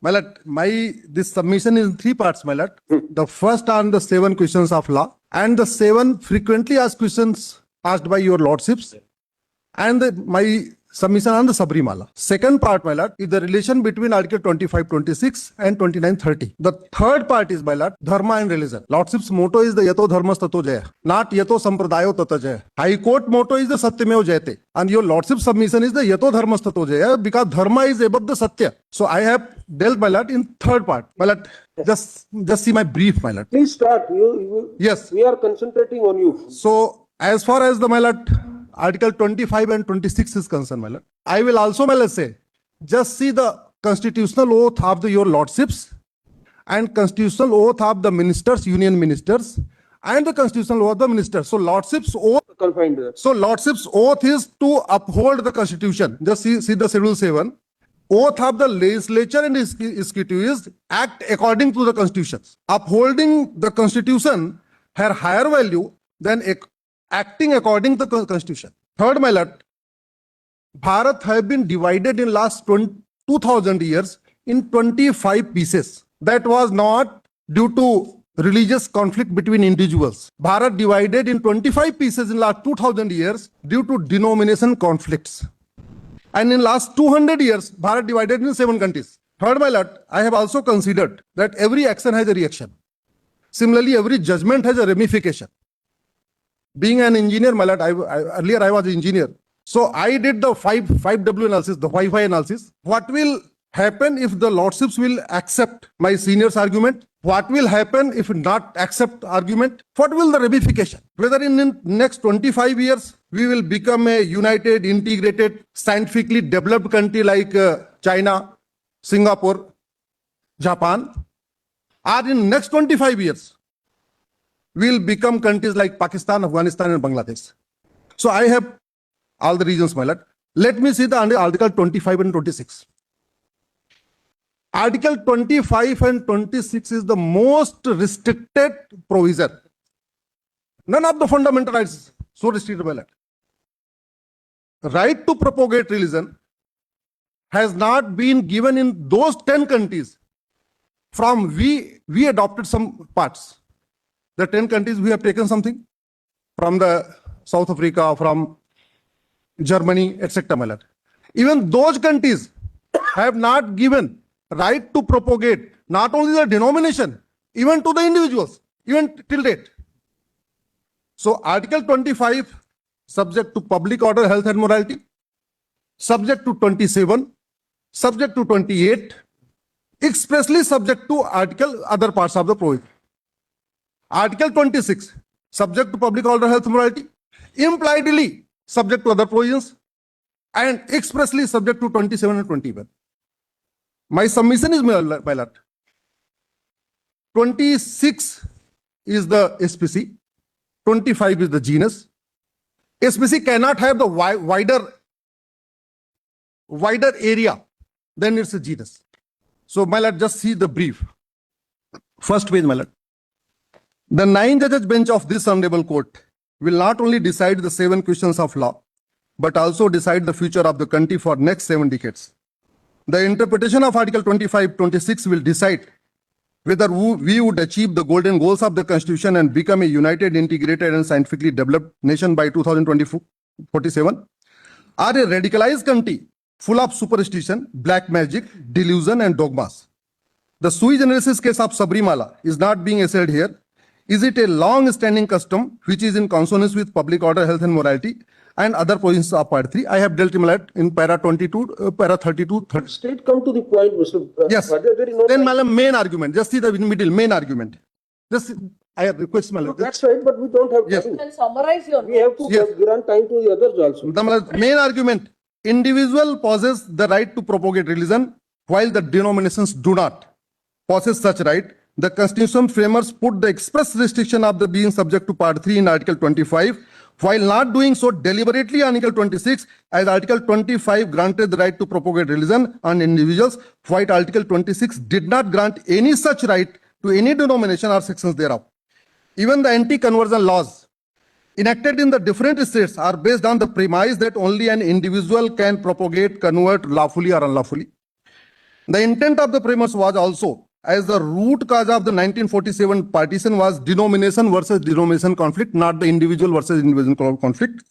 My lord, this submission is in three parts, my lord. The first are the 7 questions of law and the 7 frequently asked questions asked by your lordships, and my submission on the Sabrimala. Second part, my lord, is the relation between Article 25-26 and 29-30. The third part is, my lord, Dharma and religion. Lordship's motto is the Yato Dharmas Tato Jaya, not Yato Sampradayo Tata Jaya. High Court motto is the Satyameo Jayate, and your lordship submission is the Yato Dharmas Tato Jaya, because Dharma is above the Satya. So I have dealt, my lord, in third part. My lord, just see my brief, my lord. Please start. Yes. We are concentrating on you. So as far as the, my lord, Article 25 and 26 is concerned, my lord, I will also, my lord, say, just see the constitutional oath of your lordships and constitutional oath of the ministers, union ministers, and the constitutional oath of the ministers. So lordships oath. Confined there. So lordship's oath is to uphold the constitution. Just see the Schedule 7. Oath of the legislature and executive is act according to the constitution. Upholding the constitution has higher value than acting according to the constitution. Third, my lord, Bharat have been divided in last 2000 years in 25 pieces. That was not due to religious conflict between individuals. Bharat divided in 25 pieces in last 2000 years due to denomination conflicts. And in last 200 years, Bharat divided in 7 countries. Third, my lord, I have also considered that every action has a reaction. Similarly, every judgment has a ramification. Being an engineer, my lord, earlier I was an engineer. So I did the 5W analysis, the Wi-Fi analysis. What will happen if the lordships will accept my senior's argument? What will happen if not accept argument? What will the ramification? Whether in next 25 years, we will become a united, integrated, scientifically developed country like China, Singapore, Japan, or in next 25 years, will become countries like Pakistan, Afghanistan, and Bangladesh. So I have all the reasons, my lord. Let me see the Article 25 and 26. Article 25 and 26 is the most restricted provision. None of the fundamental rights so restricted, my lord. Right to propagate religion has not been given in those 10 countries. From we adopted some parts. The 10 countries we have taken something from the South Africa, from Germany, etc. my lord. Even those countries have not given right to propagate not only the denomination, even to the individuals, even till date. So Article 25, subject to public order, health and morality, subject to 27, subject to 28, expressly subject to other parts of the provision. Article 26, subject to public order, health and morality, impliedly subject to other provisions, and expressly subject to 27 and 21. My submission is, my lord, 26 is the SPC, 25 is the genus. SPC cannot have the wider area than its genus. So, my lord, just see the brief. First page, my lord. The 9-judge bench of this honorable court will not only decide the 7 questions of law, but also decide the future of the country for next 7 decades. The interpretation of Article 25-26 will decide whether we would achieve the golden goals of the Constitution and become a united, integrated, and scientifically developed nation by 2047, or a radicalized country full of superstition, black magic, delusion, and dogmas. The sui generis case of Sabrimala is not being assailed here. Is it a long-standing custom which is in consonance with public order, health and morality, and other provisions of Part 3? I have dealt in para 22, para 32, 30. Straight come to the point, Mr. Yes. There is no Then, madam, main argument. Just see the middle, main argument. Just, I have request, madam. That's right, but we don't have Yes. time. You can summarize your We have to Yes. grant time to the others also. The main argument, individual possess the right to propagate religion, while the denominations do not possess such right. The Constitution framers put the express restriction of the being subject to Part 3 in Article 25, while not doing so deliberately on Article 26, as Article 25 granted the right to propagate religion on individuals, while Article 26 did not grant any such right to any denomination or sections thereof. Even the anti-conversion laws enacted in the different states are based on the premise that only an individual can propagate, convert lawfully or unlawfully. The intent of the framers was also, as the root cause of the 1947 partition was denomination versus denomination conflict, not the individual versus individual conflict.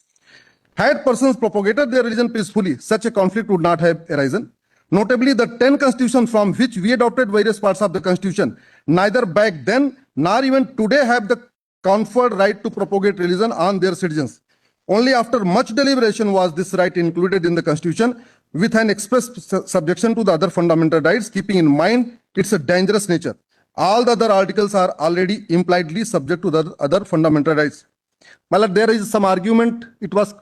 Had persons propagated their religion peacefully, such a conflict would not have arisen. Notably, the 10 constitutions from which we adopted various parts of the constitution, neither back then nor even today have the conferred right to propagate religion on their citizens. Only after much deliberation was this right included in the constitution with an express subjection to the other fundamental rights, keeping in mind its a dangerous nature. All the other articles are already impliedly subject to the other fundamental rights. Well, there is some argument. It was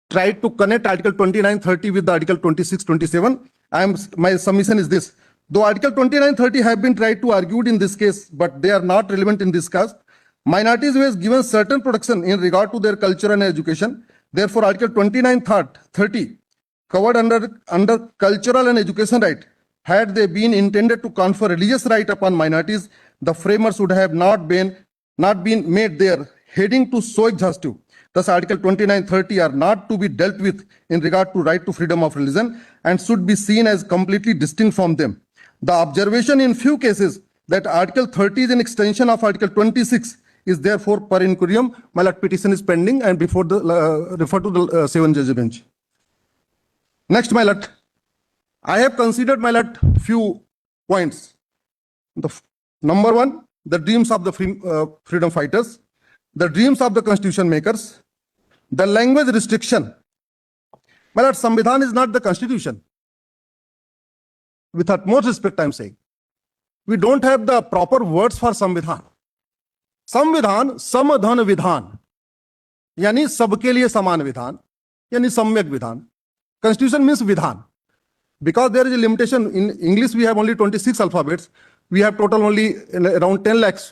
tried to connect Article 29-30 with the Article 26-27. My submission is this. Though Article 29-30 have been tried to argued in this case, but they are not relevant in this case. Minorities were given certain protection in regard to their culture and education. Therefore, Article 29-30 covered under cultural and education right. Had they been intended to confer religious right upon minorities, the framers would have not been made their heading to so exhaustive. Thus, Article 29-30 are not to be dealt with in regard to right to freedom of religion and should be seen as completely distinct from them. The observation in few cases that Article 30 is an extension of Article 26 is therefore per incurium. My lord, petition is pending and before the refer to the 7 judge bench. Next, my lord, I have considered, my lord, few points. Number one, the dreams of the freedom fighters, the dreams of the constitution makers, the language restriction. My lord, Samvidhan is not the constitution. With utmost respect, I am saying. We don't have the proper words for Samvidhan. संविधान समधन विधान यानी सबके लिए समान विधान यानी सम्यक विधान. Constitution means विधान. Because there is a limitation in English, we have only 26 alphabets. We have total only around 10 lakhs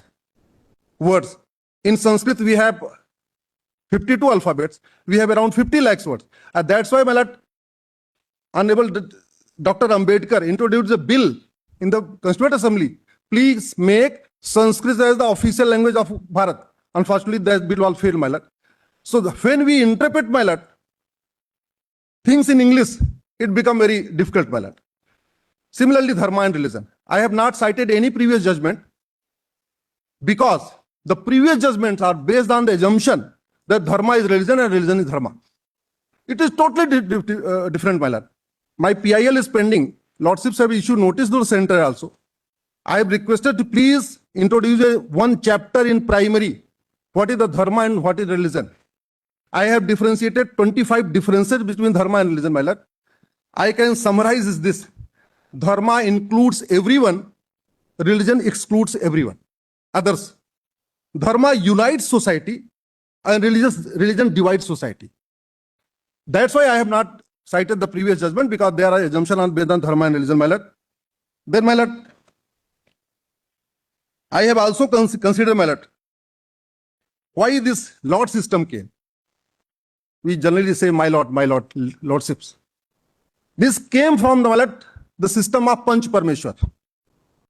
words. In Sanskrit, we have 52 alphabets. We have around 50 lakhs words. And that's why, my lord, Honorable Dr. Ambedkar introduced a bill in the Constituent Assembly. Please make Sanskrit as the official language of Bharat. Unfortunately, that bill all failed, my lord. So when we interpret, my lord, things in English, it become very difficult, my lord. Similarly, dharma and religion. I have not cited any previous judgment because the previous judgments are based on the assumption that dharma is religion and religion is dharma. It is totally different, my lord. My PIL is pending. Lordships have issued notice to the center also. I have requested to please introduce one chapter in primary. What is the dharma and what is religion? I have differentiated 25 differences between dharma and religion, my lord. I can summarize this. Dharma includes everyone. Religion excludes everyone. Others. Dharma unites society and religion divides society. That's why I have not cited the previous judgment, because there are assumptions based on dharma and religion, my lord. Then, my lord, I have also considered, my lord, why this lord system came. We generally say, my lord, lordships. This came from the system of Panch Parmeshwar.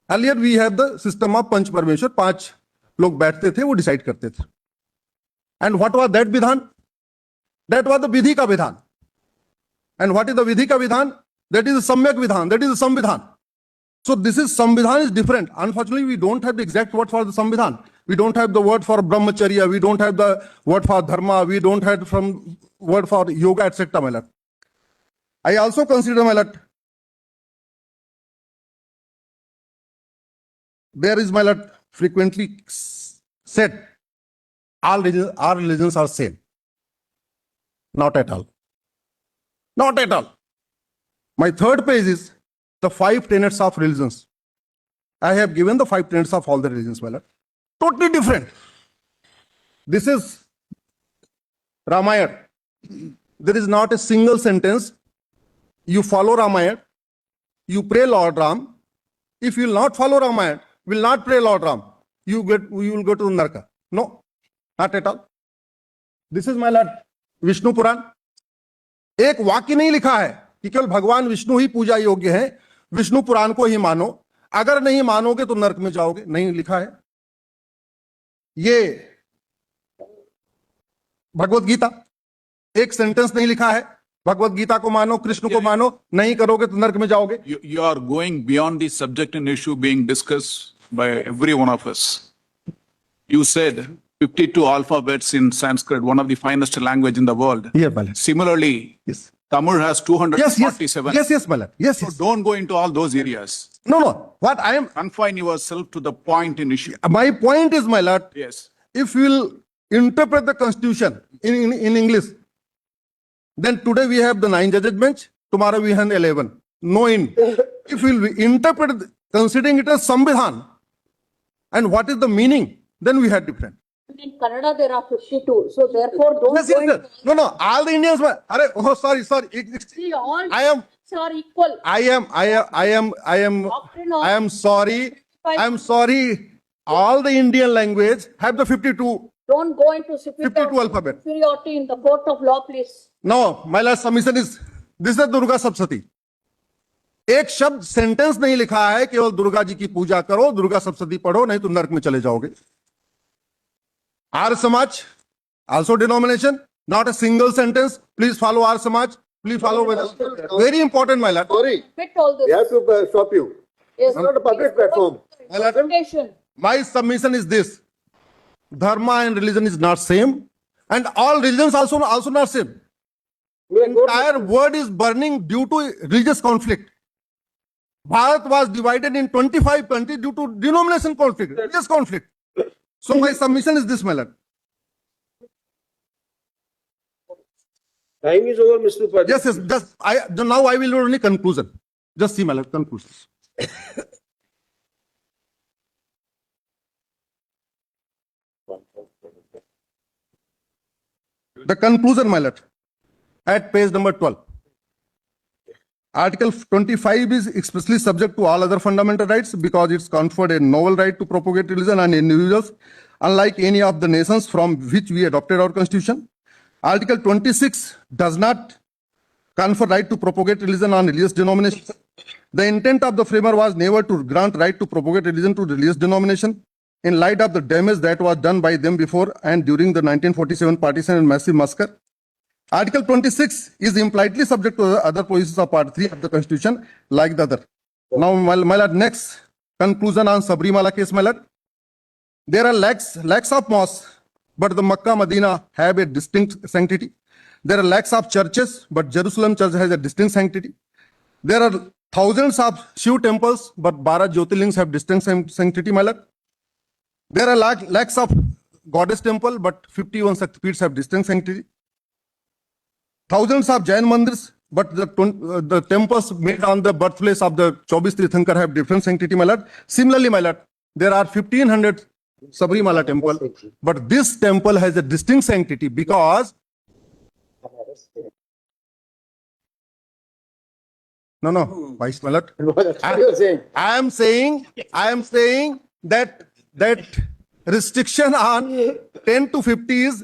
Earlier we have the system of Panch Parmeshwar. 5 लोग बैठते थे, वो decide करते थे. And what was that vidhan? That was the vidhi ka vidhan. And what is the vidhi ka vidhan? That is the samyak vidhan. That is the samvidhan. So this is Samvidhan is different. Unfortunately, we don't have the exact word for the Samvidhan. We don't have the word for Brahmacharya. We don't have the word for Dharma. We don't have from word for Yoga, etc. My lord. I also consider, my lord, there is, my lord, frequently said all religions are same. Not at all. Not at all. My third page is the 5 tenets of religions. I have given the 5 tenets of all the religions, my lord. Totally different. This is Ramayana. There is not a single sentence. You follow Ramayana, you pray Lord Ram. If you will not follow Ramayana, will not pray Lord Ram, you will go to Naraka. No, not at all. This is, my lord, Vishnu पुराण. एक वाक्य नहीं लिखा है कि केवल भगवान विष्णु ही पूजा योग्य है, विष्णु पुराण को ही मानो, अगर नहीं मानोगे तो नरक में जाओगे. नहीं लिखा है. ये भगवत गीता, एक सेंटेंस नहीं लिखा है भगवत गीता को मानो, कृष्ण को मानो, नहीं करोगे तो नरक में जाओगे. You are going beyond the subject and issue being discussed by every one of us. You said 52 alphabets in Sanskrit, one of the finest language in the world. Here, my lord. Similarly, Yes. Tamil has Yes, 247. yes, my lord. Yes, So yes. don't go into all those areas. No. What I am, Confine yourself to the point in issue. my point is, my lord, Yes. if we will interpret the constitution in English, then today we have the 9 judges bench, tomorrow we have 11. No in. If we will interpret, considering it as Sambidhan, and what is the meaning, then we have different. In Kannada, there are 52, so therefore don't Yes, go yes, into. sir. No, all the Indians were, sorry. See, all I am- are equal. I am sorry. I am sorry. All the Indian language have the 52. Don't go into 52 alphabet. superiority in the court of law, please. No, my last submission is, this is Durga Sapsati. एक शब्द sentence नहीं लिखा है केवल दुर्गा जी की पूजा करो, दुर्गा सप्तशती पढ़ो, नहीं तो नरक में चले जाओगे. Arya Samaj, also denomination, not a single sentence. Please follow Arya Samaj. Please follow. Very important, my lord. Sorry, Quit all this. we have to stop you. Yes. It's not a public platform. Interpretation. My submission is this: dharma and religion is not same, and all religions also not same. Entire world is burning due to religious conflict. Bharat was divided in 25 countries due to denomination conflict, religious conflict. So my submission is this, my lord. Time is over, Mr. Upadhyay. Yes. Now I will do only conclusion. Just see, my lord, conclusion. The conclusion, my lord, at page number 12. Article 25 is expressly subject to all other fundamental rights because it's conferred a novel right to propagate religion on individuals, unlike any of the nations from which we adopted our constitution. Article 26 does not confer right to propagate religion on religious denominations. The intent of the framer was never to grant right to propagate religion to religious denomination in light of the damage that was done by them before and during the 1947 partition and massive massacre. Article 26 is impliedly subject to the other provisions of Part 3 of the Constitution, like the other. Now, my lord, next conclusion on Sabrimala case, my lord. There are lakhs of mosques, but the Makkah, Medina have a distinct sanctity. There are lakhs of churches, but Jerusalem church has a distinct sanctity. There are thousands of Shiv temples, but Bharat Jyotirlings have distinct sanctity, my lord. There are lakhs of goddess temple, but 51 Shaktipeeths have distinct sanctity. Thousands of Jain mandirs, but the temples made on the birthplace of the 24 Tirthankar have different sanctity, my lord. Similarly, my lord, there are 1500 Sabrimala temple, but this temple has a distinct sanctity because no, Vice my lord. What you are saying? I am saying that restriction on 10 to 50 is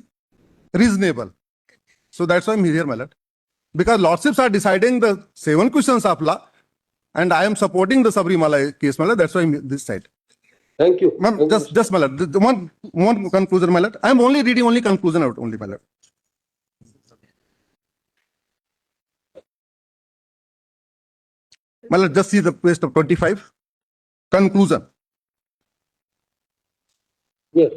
reasonable. So that's why I'm here, my lord. Because lordships are deciding the 7 questions of law, and I am supporting the Sabrimala case, my lord. That's why I'm this side. Thank you. Ma'am, just my lord. The one conclusion, my lord. I am only reading only conclusion out only, my lord. My lord, just see the page of 25. Conclusion. Yes.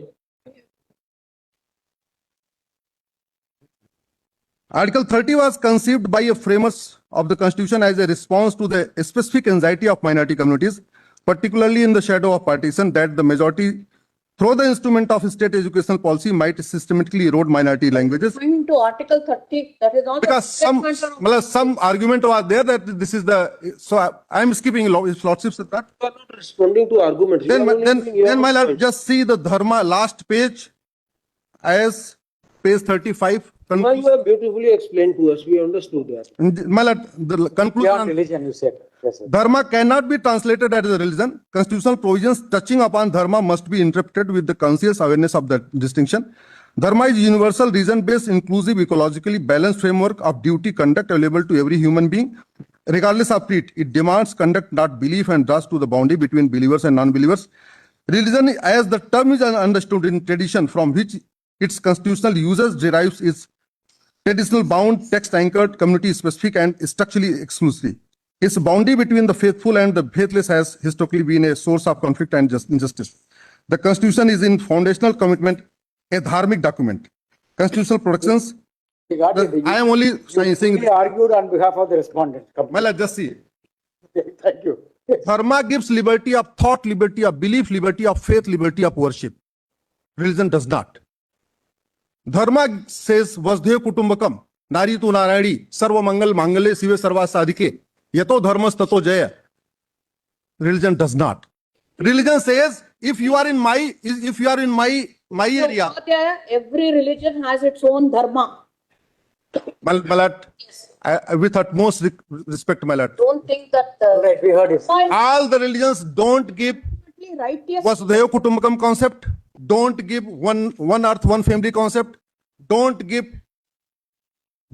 Article 30 was conceived by a framers of the Constitution as a response to the specific anxiety of minority communities, particularly in the shadow of partition, that the majority, through the instrument of state educational policy, might systematically erode minority languages. Going to Article 30, that is not. Because some argument was there that this is the, so I am skipping lordships at that. You are not responding to arguments. You are only giving your Then my lord, point. just see the dharma last page as page 35. Now you have beautifully explained to us. We understood that. My lord, the conclusion. Beyond religion, you said. Yes, sir. Dharma cannot be translated as a religion. Constitutional provisions touching upon dharma must be interpreted with the conscious awareness of that distinction. Dharma is universal, reason-based, inclusive, ecologically balanced framework of duty conduct available to every human being, regardless of creed. It demands conduct, not belief, and draws to the boundary between believers and non-believers. Religion, as the term is understood in tradition from which its constitutional usage derives, is traditional bound, text anchored, community specific and structurally exclusive. Its boundary between the faithful and the faithless has historically been a source of conflict and injustice. The Constitution is in foundational commitment, a dharmic document. Constitutional protections. We got it. I am only saying, We argued on behalf of the respondent. well, just see. Thank you. Dharma gives liberty of thought, liberty of belief, liberty of faith, liberty of worship. Religion does not. Dharma says, Vasdhev Kutumbakam, Nari tu Narayani, Sarva Mangal Mangale Sive Sarva Sadhike, Yato Dharmas Tato Jaya. Religion does not. Religion says, if you are in my area, Swadhyaya, every religion has its own dharma. Malat, with utmost respect, Malat, Don't think that Right, we heard it. fine, all the religions don't give right, yes. Vasudhaiva Kutumbakam concept, don't give one earth, one family concept, don't give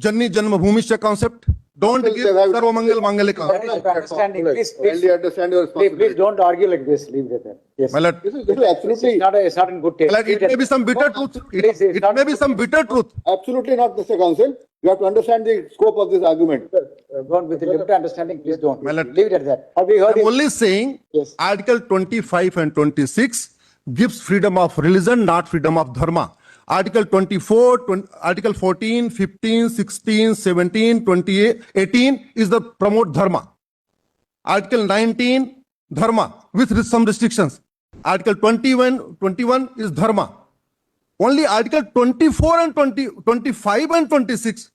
Janni Janmabhumisha concept, don't give Sarva Mangal Mangale That is concept. the understanding. Please, Kindly understand your please responsibility. don't argue like this. Leave it there. Yes. Malat, This is absolutely, It's not in good taste. Malat, it may be some bitter truth. It may be some bitter truth. absolutely not, Mr. Counsel. You have to understand the scope of this argument. Go on with the limited understanding, please don't. Malat. Leave it at that. Have we heard I'm it? only saying Yes. Article 25 and 26 gives freedom of religion, not freedom of dharma. Article 24, Article 14, 15, 16, 17, 28, 18 is the promote dharma. Article 19, dharma with some restrictions. Article 21 is dharma. Only Article 24 and 25 and 26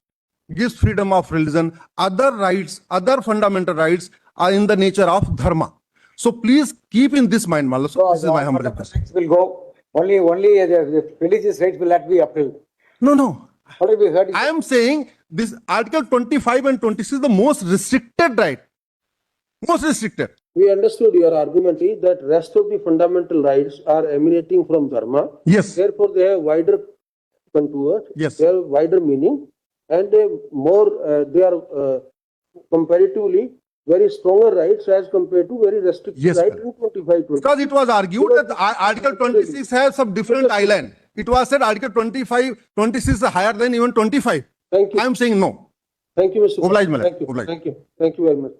gives freedom of religion. Other rights, other fundamental rights are in the nature of dharma. So please keep in this mind, Malla. So this is my humble request. Will go. Only the religious rights will not be upheld. No. What have we heard? I am saying this Article 25 and 26 is the most restricted right. Most restricted. We understood your argument is that rest of the fundamental rights are emanating from dharma. Yes. Therefore, they have wider contours. Yes. They have wider meaning, and they are comparatively very stronger rights as compared to very restricted Yes, right sir. in 25. Because it was argued that Article 26 has some different island. It was said Article 25, 26 is higher than even 25. Thank you. I am saying no. Thank you, Mr. Oblige, Malak. Thank you. Oblige. Thank you. Thank you very much.